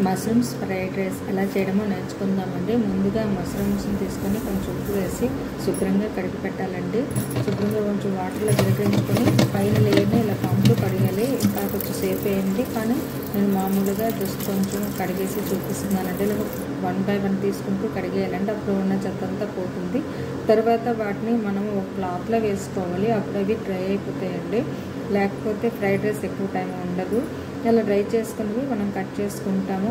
Mushrooms fried rice ఎలా చేయడమో నేర్చుకుందామండి. ముందుగా మష్రూమ్స్ని తీసుకొని కొంచెం ఉప్పు వేసి శుభ్రంగా కడిగి పెట్టాలండి. శుభ్రంగా కొంచెం వాటర్లో గిరగించుకొని పైన లేని ఇలా పంపు కడిగాలి. ఇంకా కొంచెం సేపు వేయండి, కానీ నేను మామూలుగా జస్ట్ కొంచెం కడిగేసి చూపిస్తున్నానండి. ఇలా 1 by 1 తీసుకుంటూ కడిగేయాలండి, అప్పుడు ఉన్న చెత్త అంతా పోతుంది. తర్వాత వాటిని మనం ఒక క్లాత్లో వేసుకోవాలి, అప్పుడు అవి డ్రై అయిపోతాయండి. లేకపోతే ఫ్రైడ్ రైస్ ఎక్కువ టైం ఉండదు. ఇలా డ్రై చేసుకున్నవి మనం కట్ చేసుకుంటాము.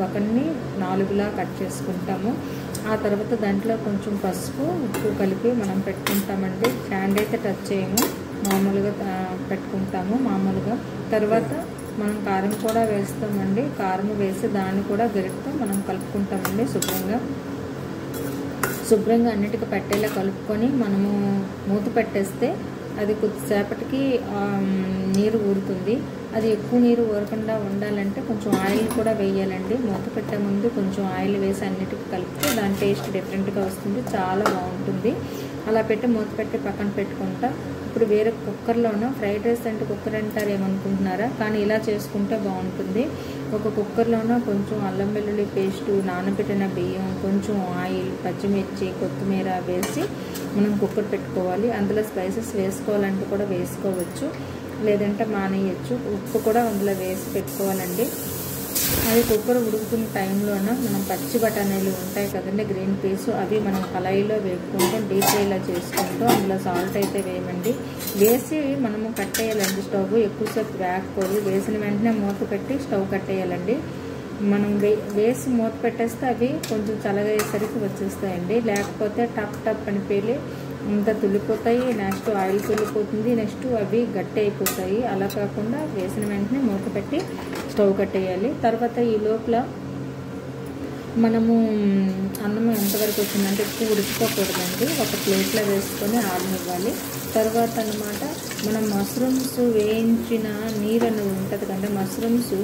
ఒకరిని 4లా కట్ చేసుకుంటాము. ఆ తర్వాత దాంట్లో కొంచెం పసుపు ఉప్పు కలిపి మనం పెట్టుకుంటామండి. హ్యాండ్ అయితే టచ్ చేయము, మామూలుగా పెట్టుకుంటాము మామూలుగా. తర్వాత మనం కారం కూడా వేస్తామండి. కారం వేసి దాన్ని కూడా గరిటతో మనం కలుపుకుంటామండి. శుభ్రంగా అన్నిటికీ పట్టేలా కలుపుకొని మనము మూత పెట్టేస్తే అది కొద్దిసేపటికి నీరు ఊరుతుంది. అది ఎక్కువ నీరు ఊరకుండా ఉండాలంటే కొంచెం ఆయిల్ కూడా వేయాలండి. మూత పెట్టే ముందు కొంచెం ఆయిల్ వేసి అన్నిటికీ కలిపితే దాని టేస్ట్ డిఫరెంట్గా వస్తుంది, చాలా బాగుంటుంది. అలా పెట్టి మూత పెట్టి పక్కన పెట్టుకుంటా. ఇప్పుడు వేరే కుక్కర్లోనూ ఫ్రైడ్ రైస్ అంటే కుక్కర్ అంటారు ఏమనుకుంటున్నారా, కానీ ఇలా చేసుకుంటే బాగుంటుంది. ఒక కుక్కర్లోనూ కొంచెం అల్లం వెల్లుల్లి పేస్టు, నానబెట్టిన బియ్యం, కొంచెం ఆయిల్, పచ్చిమిర్చి, కొత్తిమీర వేసి మనం కుక్కర్ పెట్టుకోవాలి. అందులో స్పైసెస్ వేసుకోవాలంటే కూడా వేసుకోవచ్చు, లేదంటే మానేయచ్చు. ఉప్పు కూడా అందులో వేసి పెట్టుకోవాలండి. అది కుక్కర్ ఉడుకుతున్న టైంలోన మనం పచ్చి బఠానీలు ఉంటాయి కదండి, గ్రీన్ పీస్, అవి మనం కళాయిలో వేపుకుంటూ డీప్ ఫ్రైలా చేసుకుంటూ అందులో సాల్ట్ అయితే వేయమండి. వేసి మనము కట్టేయాలండి. స్టవ్ ఎక్కువసేపు వేయకూడదు. వేసిన వెంటనే మూత పెట్టి స్టవ్ కట్టేయాలండి. మనం వేసి మూత పెట్టేస్తే అవి కొంచెం చల్లగయ్యేసరికి వచ్చేస్తాయండి. లేకపోతే టప్ అని పేలి ఇంకా తుల్లిపోతాయి. నెక్స్ట్ ఆయిల్ తుల్లిపోతుంది, నెక్స్ట్ అవి గట్టి అయిపోతాయి. అలా కాకుండా వేసిన వెంటనే మూత పెట్టి స్టవ్ కట్టేయాలి. తర్వాత ఈ లోపల మనము అన్నం ఎంతవరకు వచ్చిందంటే ఎక్కువ ఉడికిపోకూడదండి. ఒక ప్లేట్లో వేసుకొని ఆడనివ్వాలి. తర్వాత అన్నమాట మనం మష్రూమ్స్ వేయించిన నీరు అనేది ఉంటుంది కదండి, మష్రూమ్స్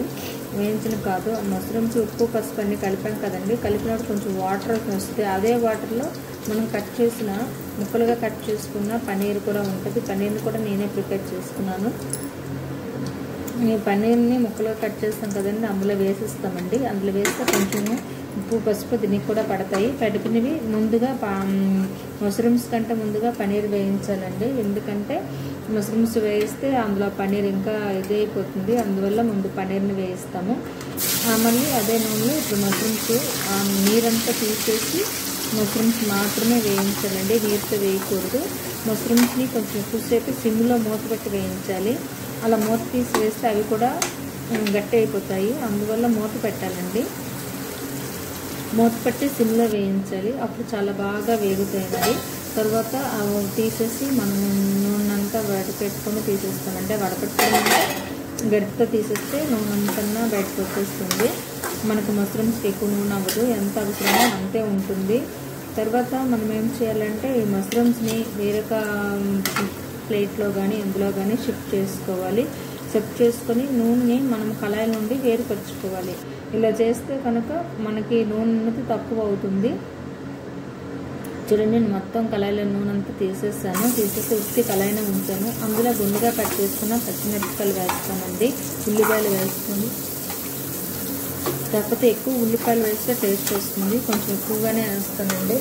వేయించిన కాదు, మష్రూమ్స్ ఉప్పు పసుపు అన్నీ కలిపాం కదండి. కలిపినప్పుడు కొంచెం వాటర్ వస్తే అదే వాటర్లో మనం ముక్కలుగా కట్ చేసుకున్న పన్నీర్ కూడా ఉంటుంది. పన్నీర్ని కూడా నేనే ప్రిపేర్ చేసుకున్నాను. ఈ పన్నీర్ని ముక్కలుగా కట్ చేస్తాం కదండి, అందులో వేసిస్తామండి. అందులో వేస్తే కొంచెము ఉప్పు పసుపు దీనికి కూడా పడతాయి. పెట్టుకునేవి ముందుగా మష్రూమ్స్ కంటే ముందుగా పన్నీర్ వేయించాలండి. ఎందుకంటే మష్రూమ్స్ వేయిస్తే అందులో పన్నీర్ ఇంకా ఇదే అయిపోతుంది, అందువల్ల ముందు పన్నీర్ని వేయిస్తాము. మళ్ళీ అదే నూనెలో ఇప్పుడు మష్రూమ్స్ నీరంతా తీసేసి మష్రూమ్స్ మాత్రమే వేయించాలండి, నీరుతో వేయకూడదు. మష్రూమ్స్ని కొంచెం ఎక్కువసేపు సిమ్లో మూత పెట్టి వేయించాలి. అలా మూత తీసి వేస్తే అవి కూడా గట్టి అయిపోతాయి, అందువల్ల మూత పెట్టాలండి. మూత పెట్టి సిమ్లో వేయించాలి, అప్పుడు చాలా బాగా వేగుతాయి. తర్వాత తీసేసి మనం నూనె అంతా వడపెట్టుకొని తీసేస్తామంటే, వడపెట్టుకుంటే గరిటతో తీసేస్తే నూనె అంతా బయటకు వచ్చేస్తుంది. మనకు మష్రూమ్స్కి ఎక్కువ నూనె అవ్వదు, ఎంత అవసరమో అంతే ఉంటుంది. తర్వాత మనం ఏం చేయాలంటే ఈ మష్రూమ్స్ని వేరొక ప్లేట్లో కానీ ఎందులో కానీ షిఫ్ట్ చేసుకోవాలి. షిఫ్ట్ చేసుకొని నూనెని మనం కళాయి నుండి వేరుపరుచుకోవాలి. ఇలా చేస్తే కనుక మనకి నూనె అనేది తక్కువ అవుతుంది. చూడండి, నేను మొత్తం కళాయిలో నూనె అంతా తీసేసి ఉత్తి కళాయిని ఉంచాను. అందులో గుండుగా కట్ చేసుకున్న పచ్చిమిరపకాయలు వేస్తానండి, ఉల్లిపాయలు వేసుకొని. కాకపోతే ఎక్కువ ఉల్లిపాయలు వేస్తే టేస్ట్ వస్తుంది, కొంచెం ఎక్కువగానే వేస్తానండి.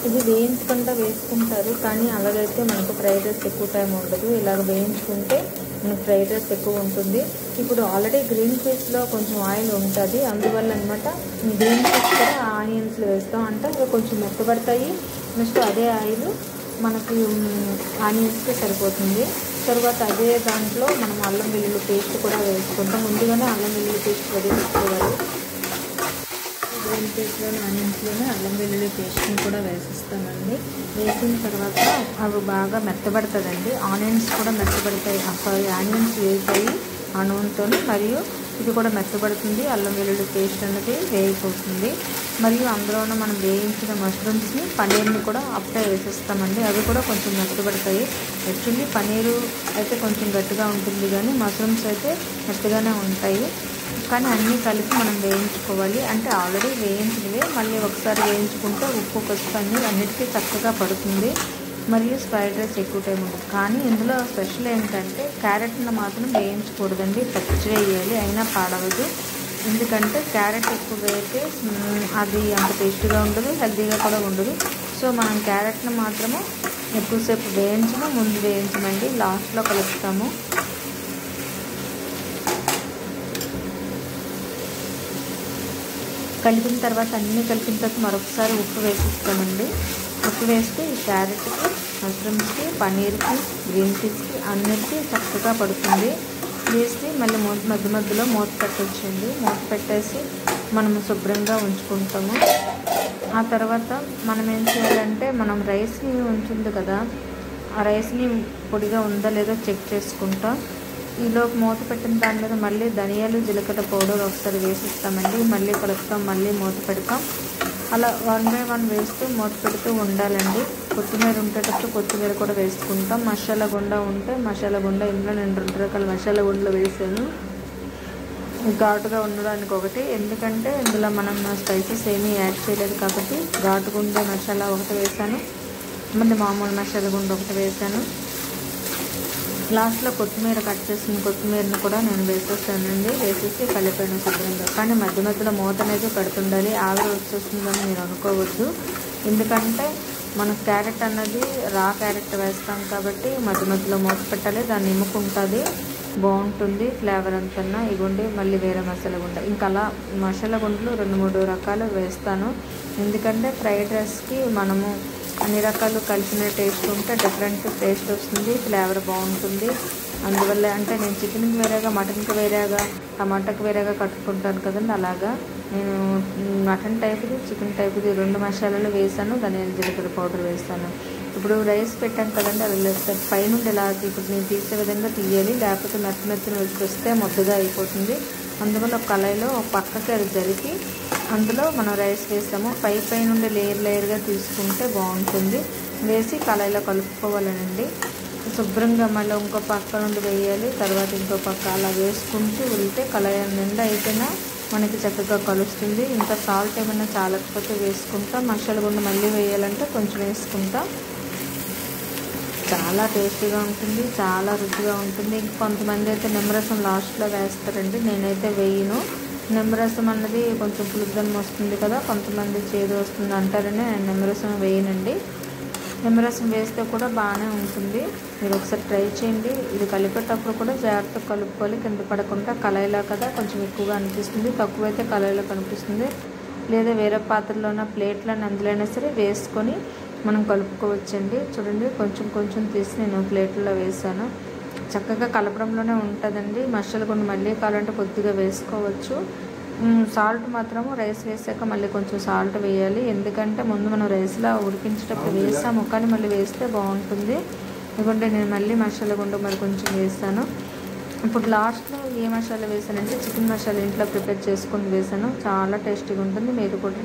ఇది వేయించకుండా వేసుకుంటారు, కానీ అలాగైతే మనకు ఫ్రైడ్ రైస్ ఎక్కువ టైం ఉండదు. ఇలాగ వేయించుకుంటే మనకు ఫ్రైడ్ రైస్ ఎక్కువ ఉంటుంది. ఇప్పుడు ఆల్రెడీ గ్రీన్ పీస్లో కొంచెం ఆయిల్ ఉంటుంది, అందువల్ల అనమాట గ్రీన్ పీస్ కూడా ఆనియన్స్లో వేస్తాం అంటే అవి కొంచెం మెత్తబడతాయి. నెక్స్ట్ అదే ఆయిల్ మనకి ఆనియన్స్కి సరిపోతుంది. తర్వాత అదే దాంట్లో మనం అల్లం వెల్లుల్లి పేస్ట్ కూడా వేసుకుంటాం. ముందుగానే అల్లం వెల్లుల్లి పేస్ట్ రెడీ చేసుకోవాలి. గ్రీన్ పీస్లోనే ఆనియన్స్లోనే అల్లం వెల్లుల్లి పేస్ట్ని కూడా వేసిస్తామండి. వేసిన తర్వాత అవి బాగా మెత్తబడుతుందండి. ఆనియన్స్ కూడా మెత్తబడతాయి, ఆనియన్స్ వేగుతాయి ఆ నూనెతో. మరియు ఇది కూడా మెత్తబడుతుంది, అల్లం వెల్లుల్లి పేస్ట్ అనేది వేగిపోతుంది. మరియు అందులోనే మనం వేయించిన మష్రూమ్స్ని పన్నీర్ని కూడా అప్పుడే వేసిస్తామండి. అవి కూడా కొంచెం మెత్తబడతాయి. యాక్చువల్లీ పన్నీరు అయితే కొంచెం గట్టిగా ఉంటుంది, కానీ మష్రూమ్స్ అయితే మెత్తగానే ఉంటాయి. కానీ అన్నీ కలిపి మనం వేయించుకోవాలి. అంటే ఆల్రెడీ వేయించినవి మళ్ళీ ఒకసారి వేయించుకుంటే ఉప్పు పసుపు అన్నిటికీ చక్కగా పడుతుంది. మరియు ఫ్రైడ్ రైస్ ఎక్కువ టైం ఉంటుంది. కానీ ఇందులో స్పెషల్ ఏంటంటే క్యారెట్ని మాత్రం వేయించకూడదండి, పచ్చిగా వేయాలి, అయినా పాడవదు. ఎందుకంటే క్యారెట్ ఎక్కువ వేస్తే అది అంత టేస్టీగా ఉండదు, హెల్తీగా కూడా ఉండదు. సో మనం క్యారెట్ని మాత్రము ఎక్కువసేపు వేయించము, ముందు వేయించమండి, లాస్ట్లో కలుపుతాము. కలిపిన తర్వాత అన్నీ కలిపిన తర్వాత మరొకసారి ఉప్పు వేసిస్తామండి. ఉప్పు వేస్తే ఈ క్యారెట్కి, మష్రూమ్స్కి, పన్నీర్కి, గ్రీన్ పీస్కి అన్నిటికీ చక్కగా పడుతుంది. వేసి మళ్ళీ మధ్య మధ్యలో మూత పెట్టొచ్చండి. మూత పెట్టేసి మనము శుభ్రంగా ఉంచుకుంటాము. ఆ తర్వాత మనం ఏం చేయాలంటే మనం రైస్ని ఉంచుంది కదా, ఆ రైస్ని పొడిగా ఉందా లేదో చెక్ చేసుకుంటాం. ఈలోపు మూత పెట్టిన దాని మీద మళ్ళీ ధనియాలు, జీలకర్ర పౌడర్ ఒకసారి వేసిస్తామండి. మళ్ళీ కలుపుతాం, మళ్ళీ మూత పెడతాం. అలా 1 by 1 వేస్తూ మూత పెడుతూ ఉండాలండి. కొత్తిమీర ఉండేటప్పుడు కొత్తిమీర కూడా వేసుకుంటాం. మసాలా గుండ ఉంటే మసాలా గుండ, ఇందులో నేను 2 రకాల మసాలా గుండలు వేసాను. ఘాటుగా ఉండడానికి ఒకటి, ఎందుకంటే ఇందులో మనం స్పైసెస్ ఏమీ యాడ్ చేయలేదు కాబట్టి ఘాటుగా ఉండే మసాలా ఒకటి వేసాను, మళ్ళీ మామూలు మసాలా గుండ ఒకటి వేసాను. లాస్ట్లో కొత్తిమీర కట్ చేసిన కొత్తిమీరని కూడా నేను వేసేస్తానండి. వేసేసి కలిపాను శుభ్రంగా. కానీ మధ్య మధ్యలో మూత అనేది పెడుతుండాలి. ఆవిరి వచ్చేస్తుందని మీరు అనుకోవద్దు, ఎందుకంటే మనం క్యారెట్ అన్నది రా క్యారెట్ వేస్తాం కాబట్టి మధ్య మధ్యలో మూత పెట్టాలి. దాన్ని నిమ్ముకుంటుంది, బాగుంటుంది ఫ్లేవర్ అంతన్నా. ఇగోండి మళ్ళీ వేరే మసాలా గుండ. ఇంకా అలా మసాలా గుండలు 2-3 రకాలు వేస్తాను, ఎందుకంటే ఫ్రైడ్ రైస్కి మనము అన్ని రకాలు కలిసిన టేస్ట్ ఉంటే డిఫరెంట్ టేస్ట్ వస్తుంది, ఫ్లేవర్ బాగుంటుంది. అందువల్ల అంటే నేను చికెన్కి వేరేగా, మటన్కి వేరేగా, టమాటాకి వేరేగా కట్టుకుంటాను కదండి. అలాగా నేను మటన్ టైప్ది, చికెన్ టైప్ది 2 మసాలాలు వేసాను, ధనియాల జీలకర్ర పౌడర్ వేస్తాను. ఇప్పుడు రైస్ పెట్టాను కదండి, అది పైనుండి ఇలా ఇప్పుడు నేను తీసే విధంగా తీయాలి, లేకపోతే మెత్తని వస్తే ముద్దగా అయిపోతుంది. అందువల్ల ఒక కళాయిలో ఒక పక్కకి అది జరిపి అందులో మనం రైస్ వేస్తాము. పై నుండి లేయర్గా తీసుకుంటే బాగుంటుంది. వేసి కళాయిలో కలుపుకోవాలనండి. శుభ్రంగా మళ్ళీ ఇంకో పక్క నుండి వేయాలి, తర్వాత ఇంకో పక్క అలా వేసుకుంటూ వెళ్తే కళాయి నిండా అయిపోయినా మనకి చక్కగా కలుస్తుంది. ఇంకా సాల్ట్ ఏమైనా చాలకపోతే వేసుకుంటాం. మసాలా గుండ మళ్ళీ వేయాలంటే కొంచెం వేసుకుంటాం. చాలా టేస్టీగా ఉంటుంది, చాలా రుచిగా ఉంటుంది. కొంతమంది అయితే నిమ్మరసం లాస్ట్లో వేస్తారండి, నేనైతే వేయను. నిమ్మరసం అన్నది కొంచెం పులుపుదనం వస్తుంది కదా, కొంతమంది చేదు వస్తుంది అంటారని నేను నిమ్మరసం వేయనండి. నిమ్మరసం వేస్తే కూడా బాగానే ఉంటుంది. మీరు ఒకసారి ట్రై చేయండి. ఇది కలిపేటప్పుడు కూడా జాగ్రత్తగా కలుపుకోవాలి, కింద పడకుండా. కళాయిలో కదా కొంచెం ఎక్కువగా అనిపిస్తుంది, తక్కువైతే కళాయిలో కనిపిస్తుంది. లేదా వేరే పాత్రలోన ప్లేట్లను అందులోనే సరే వేసుకొని మనం కలుపుకోవచ్చండి. చూడండి కొంచెం కొంచెం తీసి నేను ప్లేట్లో వేసాను. చక్కగా కలపడంలోనే ఉంటుందండి. మసాలా గుండ మళ్ళీ కావాలంటే కొద్దిగా వేసుకోవచ్చు. సాల్ట్ మాత్రము రైస్ వేసాక మళ్ళీ కొంచెం సాల్ట్ వేయాలి, ఎందుకంటే ముందు మనం రైస్లో ఉడికించేటప్పుడు వేసాము, కానీ మళ్ళీ వేస్తే బాగుంటుంది. ఎందుకంటే నేను మళ్ళీ మసాలా గుండ మరి కొంచెం వేసాను. ఇప్పుడు లాస్ట్లో ఏ మసాలా వేసానంటే చికెన్ మసాలా ఇంట్లో ప్రిపేర్ చేసుకొని వేసాను. చాలా టేస్టీగా ఉంటుంది. మీరు కూడా